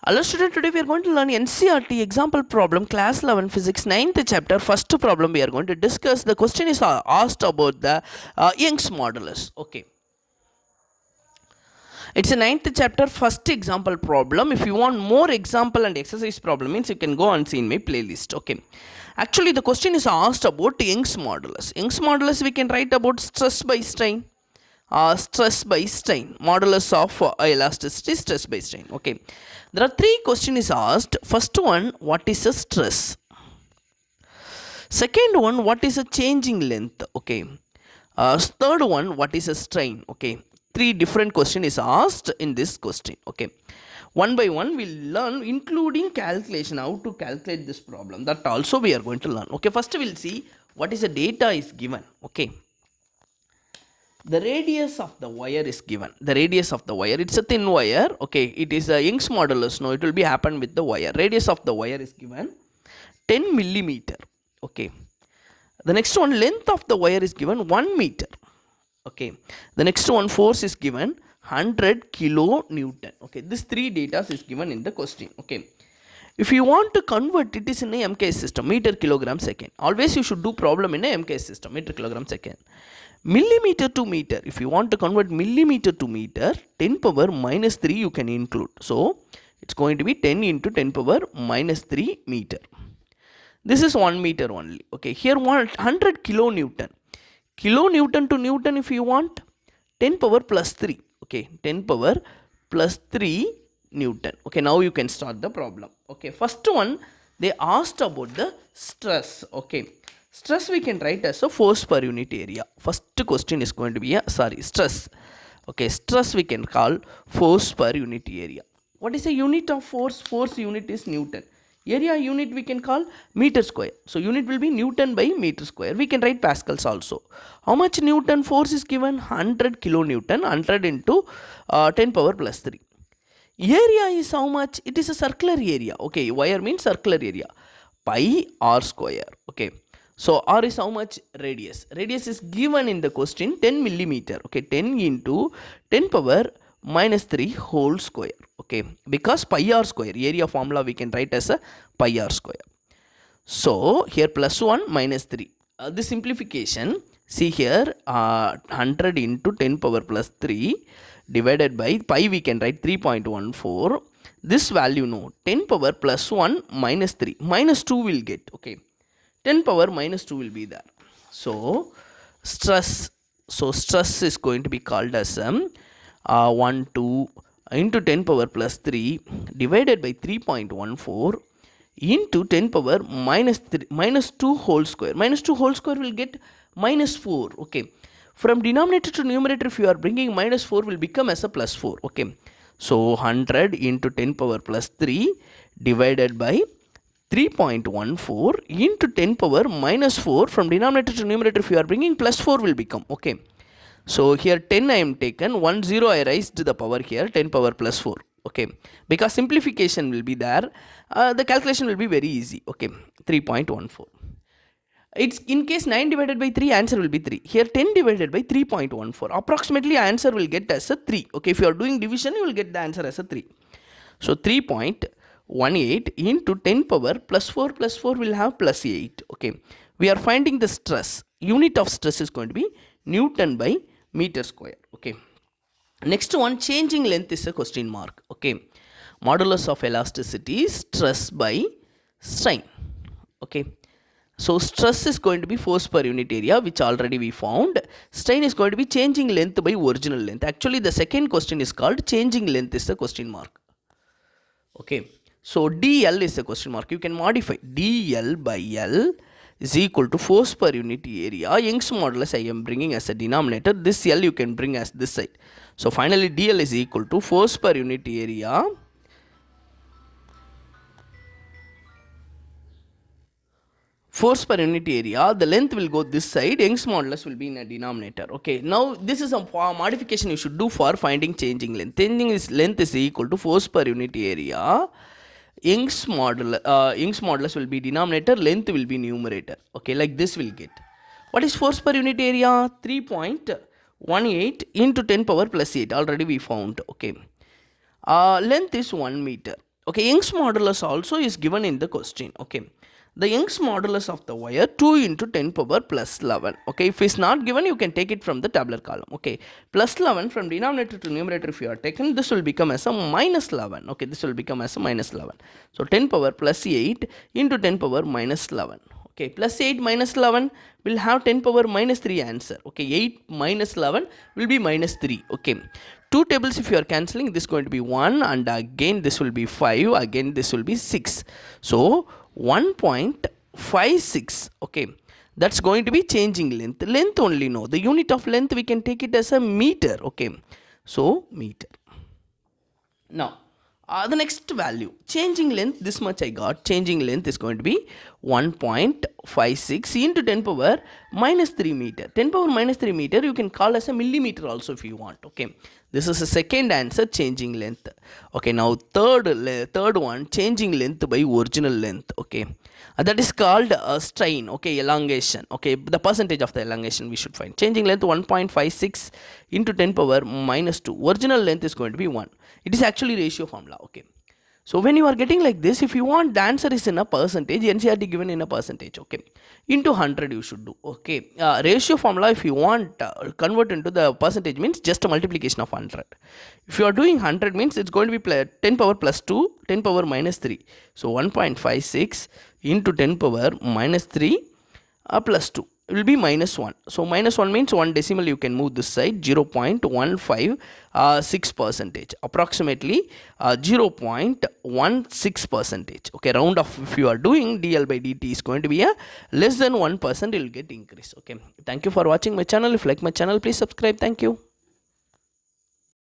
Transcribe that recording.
Hello student, today we are going to learn NCERT example problem class 11 physics 9th chapter first problem we are going to discuss. The question is asked about the Young's modulus. Okay. It's a 9th chapter first example problem. If you want more example and exercise problem means you can go and see in my playlist. Okay. Actually the question is asked about Young's modulus. Young's modulus we can write about stress by strain. Stress by strain, modulus of elasticity, stress by strain. Okay, there are three questions asked. First one, what is a stress? Second one, what is a changing length? Okay, third one, what is a strain? Okay, three different questions is asked in this question. Okay, one by one we'll learn, including calculation, how to calculate this problem. That also we are going to learn. Okay, first we'll see what is the data is given. Okay, the radius of the wire is given. The radius of the wire, it's a thin wire. Okay, it is a Young's modulus. No, it will be happen with the wire. Radius of the wire is given 10 millimeter. Okay, the next one, length of the wire is given 1 meter. Okay, the next one, force is given 100 kilonewton. Okay, this three data is given in the question. Okay, if you want to convert it is in a MKS system, meter kilogram second. Always you should do problem in a MKS system, meter kilogram second. Millimeter to meter, if you want to convert millimeter to meter, 10 power minus 3 you can include. So it's going to be 10 into 10 power minus 3 meter. This is 1 meter only. Okay, here 100 kilonewton. Kilonewton to newton, if you want, 10 power plus 3. Okay, 10 power plus 3 newton. Okay, now you can start the problem. Okay, first one, they asked about the stress. Okay, stress we can write as a force per unit area. First question is going to be stress. Okay, stress we can call force per unit area. What is a unit of force? Force unit is Newton. Area unit we can call meter square. So unit will be Newton by meter square. We can write Pascals also. How much Newton force is given? 100 kilonewton. 100 into 10 power plus 3. Area is how much? It is a circular area. Okay, wire means circular area. Pi r square. Okay. So r is how much? Radius. Radius is given in the question 10 millimeter. Okay, 10 into 10 power minus 3 whole square. Okay, because pi r square, area formula we can write as a pi r square. So here plus 1 minus 3. This simplification, see here 100 into 10 power plus 3 divided by pi we can write 3.14. This value no, 10 power plus 1 minus 3. Minus 2 will get. Okay, 10 power minus 2 will be there. So stress. So stress is going to be called as 1 2 into 10 power plus 3 divided by 3.14 into 10 power minus 3 minus 2 whole square. Minus 2 whole square will get minus 4. Okay, from denominator to numerator if you are bringing minus 4 will become as a plus 4. Okay, so 100 into 10 power plus 3 divided by 3.14 into 10 power minus 4, from denominator to numerator if you are bringing plus 4 will become. Okay, so here 10 I am taken, 1 0 I raised to the power here, 10 power plus 4. Okay, because simplification will be there, the calculation will be very easy. Okay, 3.14. It's in case 9 divided by 3, answer will be 3. Here 10 divided by 3.14. Approximately answer will get as a 3. Okay, if you are doing division, you will get the answer as a 3. So 3.18 into 10 power plus 4 will have plus 8. Okay, we are finding the stress. Unit of stress is going to be Newton by meter square. Okay, next one, changing length is a question mark. Okay, modulus of elasticity, stress by strain. Okay, so stress is going to be force per unit area, which already we found. Strain is going to be changing length by original length. Actually the second question is called changing length is a question mark. Okay, so dl is a question mark. You can modify dl by l is equal to force per unit area. Young's modulus I am bringing as a denominator. This L you can bring as this side. So finally dl is equal to force per unit area the length will go this side, Young's modulus will be in a denominator. Okay, now this is a modification you should do for finding changing length. Changing length is equal to force per unit area. Young's modulus will be denominator, length will be numerator. Okay, like this will get. What is force per unit area? 3.18 into 10 power plus 8. Already we found. Okay. Length is 1 meter. Okay, Young's modulus also is given in the question. Okay, the Young's modulus of the wire 2 into 10 power plus 11. Okay, if it's not given, you can take it from the tabular column. Okay, plus 11 from denominator to numerator, if you are taken, this will become as a minus 11. Okay, this will become as a minus 11. So 10 power plus 8 into 10 power minus 11. Okay, plus 8 minus 11 will have 10 power minus 3 answer. Okay, 8 minus 11 will be minus 3. Okay, two tables if you are cancelling, this is going to be 1, and again this will be 5, again this will be 6. So 1.56. Okay, that's going to be changing length only. No, the unit of length we can take it as a meter. Okay, so meter. Now the next value, changing length, this much I got. Changing length is going to be 1.56 into 10 power minus 3 meter. 10 power minus 3 meter you can call as a millimeter also if you want. Okay, this is the second answer, changing length. Okay, now third one, changing length by original length. Okay, that is called a strain. Okay, elongation. Okay, the percentage of the elongation we should find. Changing length 1.56 into 10 power minus 2. Original length is going to be 1. It is actually ratio formula. Okay, so when you are getting like this, if you want the answer is in a percentage, NCERT given in a percentage. Okay, into 100 you should do. Okay, ratio formula, if you want convert into the percentage, means just a multiplication of 100. If you are doing 100 means it's going to be 10 power plus 2, 10 power minus 3. So 1.56 into 10 power minus 3 plus 2 will be minus 1. So minus 1 means 1 decimal you can move this side, 0.156 percentage, approximately 0.16 percentage. Okay, round off, if you are doing dl by dt is going to be a less than 1%, it will get increase. Okay, thank you for watching my channel. If you like my channel, please subscribe. Thank you.